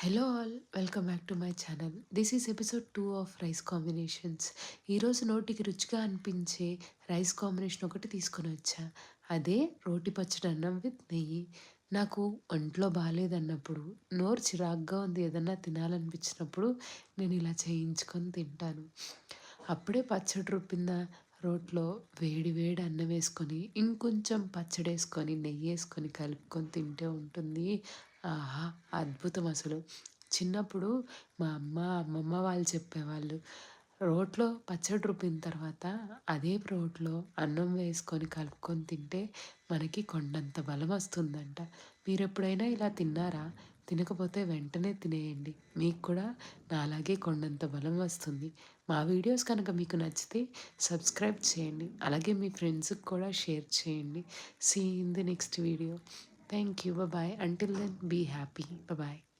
Hello all welcome back to my channel. This is episode 2 of rice combinations. ఈరోజు నోటికి రుచిగా అనిపించే rice combination ఒకటి తీసుకొని వచ్చా. అదే రోటి పచ్చడి అన్నం విత్ నెయ్యి. నాకు ఒంట్లో బాగాలేదన్నప్పుడు, నోరు చిరాగ్గా ఉంది ఏదన్నా తినాలనిపించినప్పుడు నేను ఇలా చేయించుకొని తింటాను. అప్పుడే పచ్చడి రుబ్బిన రోట్లో వేడి వేడి అన్నం వేసుకొని ఇంకొంచెం పచ్చడి వేసుకొని నెయ్యి వేసుకొని కలుపుకొని తింటే ఉంటుంది. ఆహా! అద్భుతం అసలు. చిన్నప్పుడు మా అమ్మమ్మ వాళ్ళు చెప్పేవాళ్ళు. రోట్లో పచ్చడి రుబ్బిన తర్వాత అదే రోట్లో అన్నం వేసుకొని కలుపుకొని తింటే మనకి కొండంత బలం వస్తుందంట. మీరెప్పుడైనా ఇలా తిన్నారా? తినకపోతే వెంటనే తినేయండి. మీకు కూడా నాలాగే కొండంత బలం వస్తుంది. మా వీడియోస్ కనుక మీకు నచ్చితే సబ్స్క్రైబ్ చేయండి. అలాగే మీ ఫ్రెండ్స్‌కి కూడా షేర్ చేయండి. See in the next video. Thank you. Bye bye. Until then, be happy. Bye bye.